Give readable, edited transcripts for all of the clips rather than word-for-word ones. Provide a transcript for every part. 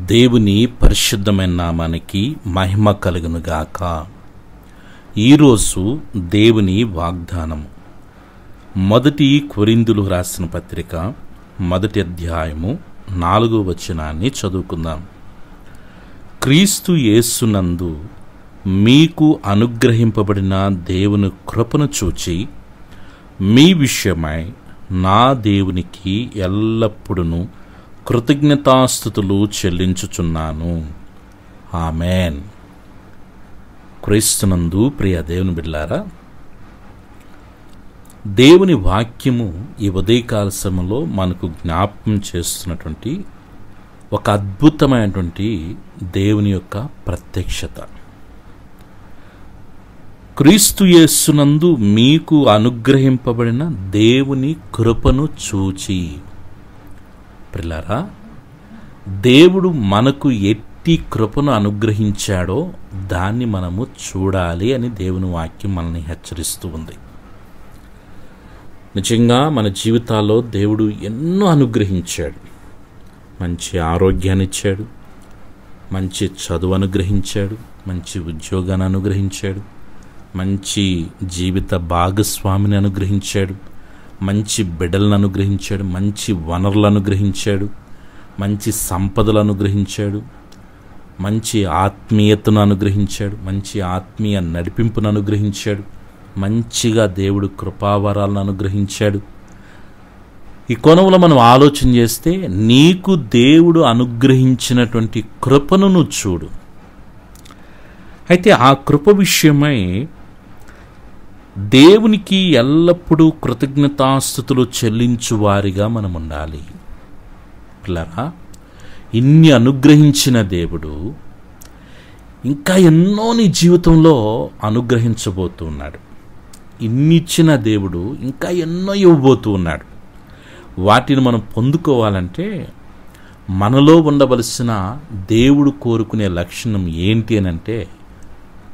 దేవుని పరిశుద్ధమైన నామానికి మహిమ కలుగునుగాక. ఈరోజు దేవుని వాగ్దానం మొదటి కొరింథీయులకు రాసిన పత్రిక 1వ అధ్యాయము 4వ వచనాన్ని చదువుకుందాం. క్రీస్తు యేసునందు మీకు అనుగ్రహింపబడిన దేవుని కృపను చూచి మీ విషయమై నా దేవునికి ఎల్లప్పుడూ కృతజ్ఞతాస్తుతులు చెల్లించుచున్నాను. ఆమెన్. క్రీస్తునందు ప్రియ దేవుని బిడ్డలారా, దేవుని వాక్యము ఈ ఉదయకాల సమయంలో మనకు జ్ఞాపకం చేస్తున్నటువంటి ఒక అద్భుతమైనటువంటి దేవుని యొక్క ప్రత్యక్షత. క్రీస్తు యేసునందు మీకు అనుగ్రహింపబడిన దేవుని కృపను చూచి. ప్రియులారా, దేవుడు మనకు ఎట్టి కృపను అనుగ్రహించాడో దాన్ని మనము చూడాలి అని దేవుని వాక్యం మనల్ని హెచ్చరిస్తూ ఉంది. నిజంగా మన జీవితాల్లో దేవుడు ఎన్నో అనుగ్రహించాడు. మంచి ఆరోగ్యాన్ని ఇచ్చాడు, మంచి చదువు అనుగ్రహించాడు, మంచి ఉద్యోగాన్ని అనుగ్రహించాడు, మంచి జీవిత భాగస్వామిని అనుగ్రహించాడు, మంచి బిడ్డలను అనుగ్రహించాడు, మంచి వనరులను అనుగ్రహించాడు, మంచి సంపదలు అనుగ్రహించాడు, మంచి ఆత్మీయతను అనుగ్రహించాడు, మంచి ఆత్మీయ నడిపింపును అనుగ్రహించాడు, మంచిగా దేవుడు కృపావరాలను అనుగ్రహించాడు. ఈ కోణంలో మనం ఆలోచన చేస్తే నీకు దేవుడు అనుగ్రహించినటువంటి కృపను నువ్వు చూడు. అయితే ఆ కృప విషయమై దేవునికి ఎల్లప్పుడూ కృతజ్ఞతాస్తుతులు చెల్లించువారిగా మనం ఉండాలి. పిల్లరా, ఇన్ని అనుగ్రహించిన దేవుడు ఇంకా ఎన్నో నీ జీవితంలో అనుగ్రహించబోతూ ఉన్నాడు. ఇన్నిచ్చిన దేవుడు ఇంకా ఎన్నో ఇవ్వబోతూ ఉన్నాడు. వాటిని మనం పొందుకోవాలంటే మనలో ఉండవలసిన దేవుడు కోరుకునే లక్షణం ఏంటి అని అంటే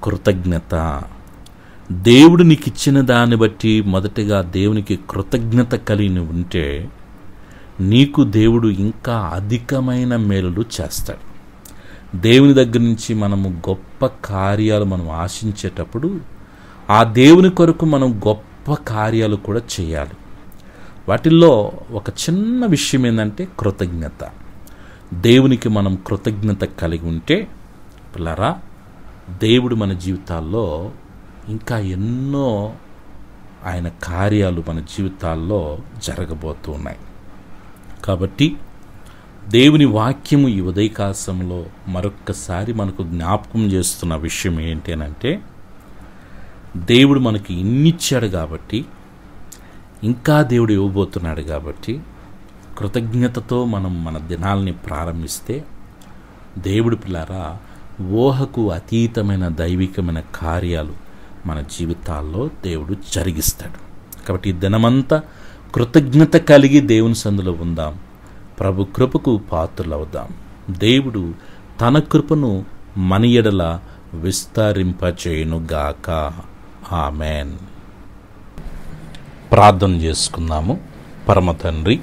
కృతజ్ఞత. దేవుడు నీకు ఇచ్చిన దాన్ని బట్టి మొదటిగా దేవునికి కృతజ్ఞత కలిగి ఉంటే నీకు దేవుడు ఇంకా అధికమైన మేలులు చేస్తాడు. దేవుని దగ్గర నుంచి మనము గొప్ప కార్యాలు మనం ఆశించేటప్పుడు ఆ దేవుని కొరకు మనం గొప్ప కార్యాలు కూడా చేయాలి. వాటిల్లో ఒక చిన్న విషయం ఏంటంటే కృతజ్ఞత. దేవునికి మనం కృతజ్ఞత కలిగి ఉంటే పిల్లరా, దేవుడు మన జీవితాల్లో ఇంకా ఎన్నో ఆయన కార్యాలు మన జీవితాల్లో జరగబోతూ ఉన్నాయి. కాబట్టి దేవుని వాక్యము ఈ ఉదయకాశంలో మరొక్కసారి మనకు జ్ఞాపకం చేస్తున్న విషయం ఏంటి అని అంటే దేవుడు మనకి ఇన్నిచ్చాడు కాబట్టి, ఇంకా దేవుడు ఇవ్వబోతున్నాడు కాబట్టి కృతజ్ఞతతో మనం మన దినాల్ని ప్రారంభిస్తే దేవుడు పిల్లారా ఊహకు అతీతమైన దైవికమైన కార్యాలు మన జీవితాల్లో దేవుడు జరిగిస్తాడు. కాబట్టి ఈ దినమంతా కృతజ్ఞత కలిగి దేవుని సందులో ఉందాం. ప్రభు కృపకు పాత్రలవుదాం. దేవుడు తన కృపను మన ఎడల విస్తరింపచేయునుగాక. ఆమెన్. ప్రార్థన చేసుకుందాము. పరమ తండ్రి,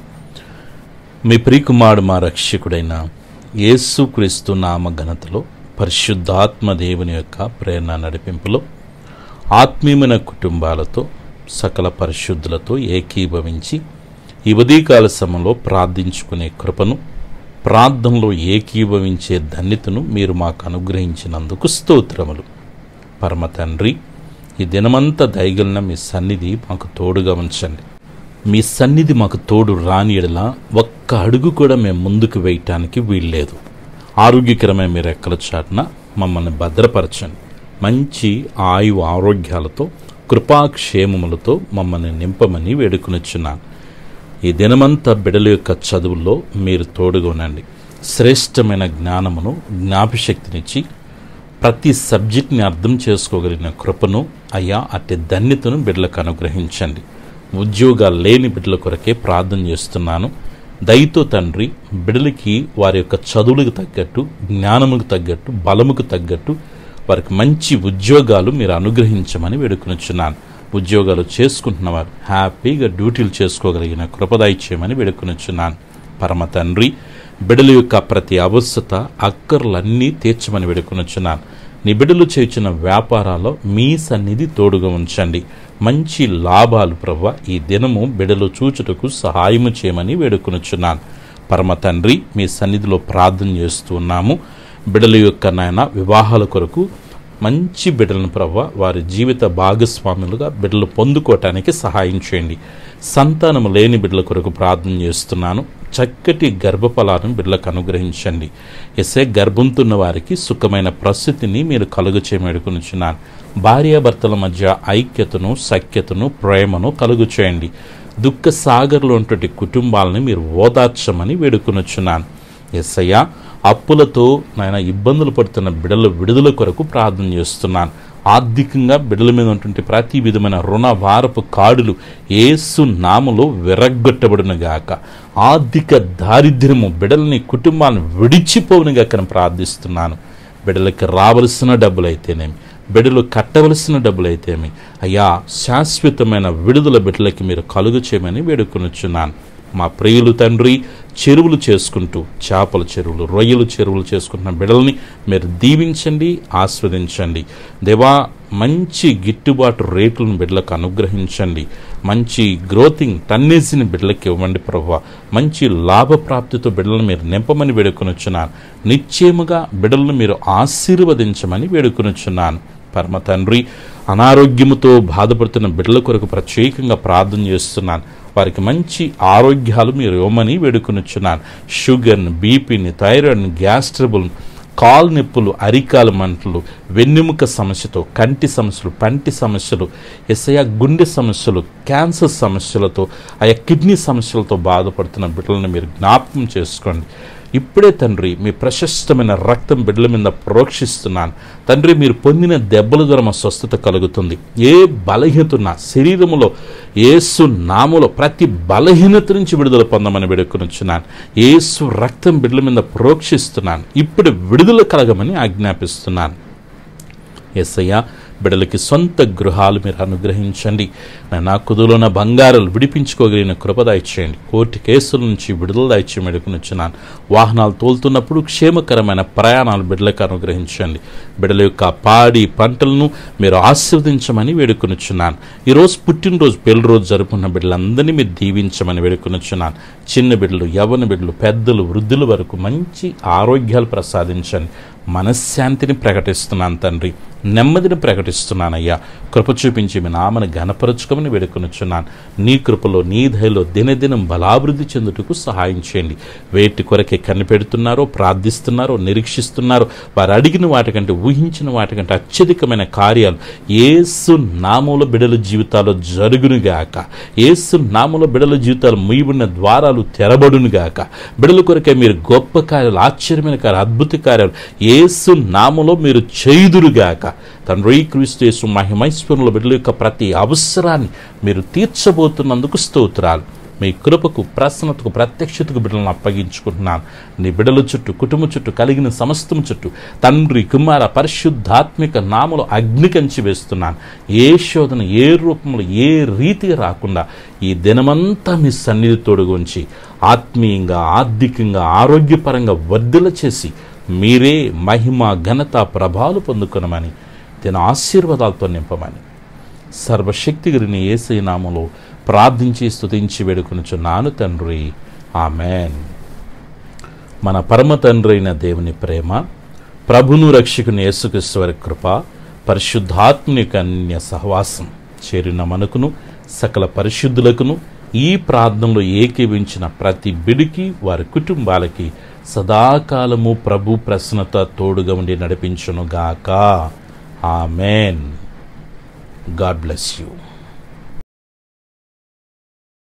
మీ ప్రియకుమారుడు మా రక్షకుడైన యేసుక్రీస్తు నామ ఘనతలో పరిశుద్ధాత్మ దేవుని యొక్క ప్రేరణ నడిపింపులో ఆత్మీయమైన కుటుంబాలతో సకల పరిశుద్ధులతో ఏకీభవించి ఈ ఉదయకాల సమయంలో ప్రార్థించుకునే కృపను, ప్రార్థనలో ఏకీభవించే ధన్యతను మీరు మాకు అనుగ్రహించినందుకు స్తోత్రములు. పరమ తండ్రి, ఈ దినమంతా దయగలిన మీ సన్నిధి మాకు తోడుగా ఉంచండి. మీ సన్నిధి మాకు తోడు రాని ఎడల ఒక్క అడుగు కూడా మేము ముందుకు వేయటానికి వీల్లేదు. ఆరోగ్యకరమైన మీరు రెక్కల చాటున మమ్మల్ని భద్రపరచండి. మంచి ఆయు ఆరోగ్యాలతో కృపాక్షేమములతో మమ్మల్ని నింపమని వేడుకొనిచున్నాను. ఈ దినమంతా బిడ్డల యొక్క చదువుల్లో మీరు తోడుగా ఉండండి. శ్రేష్టమైన జ్ఞానమును, జ్ఞాపశక్తినిచ్చి ప్రతి సబ్జెక్ట్ని అర్థం చేసుకోగలిగిన కృపను అయ్యా అట్టి ధన్యతను బిడ్డలకు అనుగ్రహించండి. ఉద్యోగాలు లేని బిడ్డల కొరకే ప్రార్థన చేస్తున్నాను. దయతో తండ్రి, బిడ్డలకి వారి యొక్క చదువులకు తగ్గట్టు, జ్ఞానముకు తగ్గట్టు, బలముకు తగ్గట్టు వారికి మంచి ఉద్యోగాలు మీరు అనుగ్రహించమని వేడుకొనిచున్నాను. ఉద్యోగాలు చేసుకుంటున్నవారు హ్యాపీగా డ్యూటీలు చేసుకోగలిగిన కృప దయచేయమని వేడుకొనిచున్నాను. పరమ తండ్రి, బిడ్డల యొక్క ప్రతి అవసరత అక్కర్లన్నీ తీర్చమని వేడుకొనుచున్నాను. నీ బిడ్డలు చేసిన వ్యాపారాల్లో మీ సన్నిధి తోడుగా ఉంచండి. మంచి లాభాలు ప్రభువా ఈ దినము బిడ్డలు చూచుటకు సహాయము చేయమని వేడుకొనుచున్నాను. పరమ తండ్రి, మీ సన్నిధిలో ప్రార్థన చేస్తున్నాము. బిడ్డల యొక్క నాయన వివాహాల కొరకు మంచి బిడ్డలను ప్రభువా వారి జీవిత భాగస్వాములుగా బిడ్డలు పొందుకోవటానికి సహాయం చేయండి. సంతానము లేని బిడ్డల కొరకు ప్రార్థన చేస్తున్నాను. చక్కటి గర్భఫలాలను బిడ్డలకు అనుగ్రహించండి. ఎసే గర్భంతున్న వారికి సుఖమైన ప్రస్తుతిని మీరు కలుగు చేయమడుకునుచున్నాను. భార్యాభర్తల మధ్య ఐక్యతను, సఖ్యతను, ప్రేమను కలుగు చేయండి. దుఃఖ సాగర్లో ఉన్నటువంటి కుటుంబాలని మీరు ఓదార్చమని వేడుకొనుచున్నాను. యేసయ్యా, అప్పులతో నాయన ఇబ్బందులు పడుతున్న బిడ్డల విడుదల కొరకు ప్రార్థన చేస్తున్నాను. ఆర్థికంగా బిడ్డల మీద ఉన్నటువంటి ప్రతి విధమైన రుణ వారపు కాడులు యేసు నామములో విరగ్గొట్టబడునుగాక. ఆర్థిక దారిద్ర్యము బిడ్డలని కుటుంబాలను విడిచిపోవునుగాక ప్రార్థిస్తున్నాను. బిడ్డలకి రావలసిన డబ్బులైతేనేమి, బిడ్డలు కట్టవలసిన డబ్బులైతేమి అయ్యా, శాశ్వతమైన విడుదల బిడ్డలకి మీరు కలుగు చేయమని వేడుకొనుచున్నాను. మా ప్రియులు తండ్రి, చెరువులు చేసుకుంటూ చేపల చెరువులు, రొయ్యలు చెరువులు చేసుకుంటున్న బిడ్డల్ని మీరు దీవించండి, ఆస్వాదించండి. దేవా, మంచి గిట్టుబాటు రేట్లను బిడ్డలకు అనుగ్రహించండి. మంచి గ్రోతింగ్ టన్నేజీని బిడ్డలకి ఇవ్వండి ప్రభువా. మంచి లాభప్రాప్తితో బిడ్డలను మీరు నింపమని వేడుకొనుచున్నాను. నిశ్చయముగా బిడ్డలను మీరు ఆశీర్వదించమని వేడుకొనుచున్నాను. పరమ తండ్రి, అనారోగ్యముతో బాధపడుతున్న బిడ్డల కొరకు ప్రత్యేకంగా ప్రార్థన చేస్తున్నాను. వారికి మంచి ఆరోగ్యాలు మీరు ఇవ్వమని వేడుకొనుచున్నాను. షుగర్ని, బీపీని, థైరాయిడ్ని, గ్యాస్ ట్రబుల్, కాలు నొప్పులు, అరికాల మంటలు, వెన్నెముక సమస్యతో, కంటి సమస్యలు, పంటి సమస్యలు, ఎస్ఐ గుండె సమస్యలు, క్యాన్సర్ సమస్యలతో, ఆయా కిడ్నీ సమస్యలతో బాధపడుతున్న బిడ్డలను మీరు జ్ఞాపకం చేసుకోండి. ఇప్పుడే తండ్రి, మీ ప్రశస్తమైన రక్తం బిడ్డల మీద ప్రోక్షిస్తున్నాను. తండ్రి, మీరు పొందిన దెబ్బల ద్వారా మా స్వస్థత కలుగుతుంది. ఏ బలహీనత ఉన్నా శరీరములో యేసు నామములో ప్రతి బలహీనత నుంచి విడుదల పొందమని వేడుకొనుచున్నాను. యేసు రక్తం బిడ్డల మీద ప్రోక్షిస్తున్నాను. ఇప్పుడు విడుదల కలగమని ఆజ్ఞాపిస్తున్నాను. యేసయ్యా, బిడ్డలకి సొంత గృహాలు మీరు అనుగ్రహించండి. నా కుదులోన బంగారాలు విడిపించుకోగలిగిన కృప దయచేయండి. కోర్టు కేసుల నుంచి విడుదల దయచేయమని వేడుకొనుచున్నాను. వాహనాలు తోలుతున్నప్పుడు క్షేమకరమైన ప్రయాణాలు బిడ్డలకు అనుగ్రహించండి. బిడ్డల యొక్క పాడి పంటలను మీరు ఆశీర్వదించమని వేడుకొనుచున్నాను. ఈరోజు పుట్టినరోజు, పెళ్లి రోజు జరుపుకున్న బిడ్డలందరినీ మీరు దీవించమని వేడుకొనుచున్నాను. చిన్న బిడ్డలు, యవ్వన బిడ్డలు, పెద్దలు, వృద్ధుల వరకు మంచి ఆరోగ్యాలు ప్రసాదించండి. మనశ్శాంతిని ప్రకటిస్తున్నాను తండ్రి, నెమ్మదిని ప్రకటిస్తున్నానయ్యా. కృప చూపించి మీ నామను ఘనపరచుకోమని వేడుకొనుచున్నాను. నీ కృపలో, నీ దయలో దినదినం బలాభివృద్ధి చెందుటకు సహాయం చేయండి. వేటి కొరకే కనిపెడుతున్నారో, ప్రార్థిస్తున్నారో, నిరీక్షిస్తున్నారో వారు అడిగిన వాటికంటే, ఊహించిన వాటికంటే అత్యధికమైన కార్యాలు యేసు నామములో బిడ్డల జీవితాల్లో జరుగునుగాక. యేసు నామములో బిడ్డల జీవితాలు ముయ్యబడిన ద్వారాలు తెరబడునుగాక. బిడ్డల కొరకే మీరు గొప్ప కార్యాలు, ఆశ్చర్యమైన కార్యాలు, అద్భుత కార్యాలు యేసు నామములో మీరు చేయుదురుగాక. తండ్రి, క్రీస్తు యేసు మహిమైశ్వరంలో బిడ్డల యొక్క ప్రతి అవసరాన్ని మీరు తీర్చబోతున్నందుకు స్తోత్రాలు. మీ కృపకు, ప్రసన్నతకు, ప్రత్యక్షతకు బిడ్డలను అప్పగించుకుంటున్నాను. నీ బిడ్డల చుట్టూ, కుటుంబం చుట్టూ, కలిగిన సమస్తం చుట్టూ తండ్రి, కుమార, పరిశుద్ధాత్మిక నామములో అగ్ని కంచి వేస్తున్నాను. ఏ శోధన, ఏ రూపంలో, ఏ రీతిగా రాకుండా ఈ దినమంతా మీ సన్నిధి తోడుగుంచి ఆత్మీయంగా, ఆర్థికంగా, ఆరోగ్యపరంగా వర్ధల చేసి మీరే మహిమ, ఘనత, ప్రభావాలు పొందుకొనమని, దీని ఆశీర్వాదాలతో నింపమని సర్వశక్తిగలిగిన యేసయ్య నామములో ప్రార్థించి స్తుతించి వేడుకొనుచున్నాను తండ్రి. ఆమెన్. మన పరమ తండ్రి అయిన దేవుని ప్రేమ, ప్రభును రక్షకుని యేసుక్రీస్తు వారి కృప, పరిశుద్ధాత్మని యొక్క అన్య సహవాసం చేరిన మనకును, సకల పరిశుద్ధులకును, ఈ ప్రార్థనలో ఏకీవించిన ప్రతి బిడికి, వారి కుటుంబాలకి సదాకాలము ప్రభు ప్రసన్నత తోడుగా ఉండి నడిపించునుగాక. ఆమెన్. God bless you.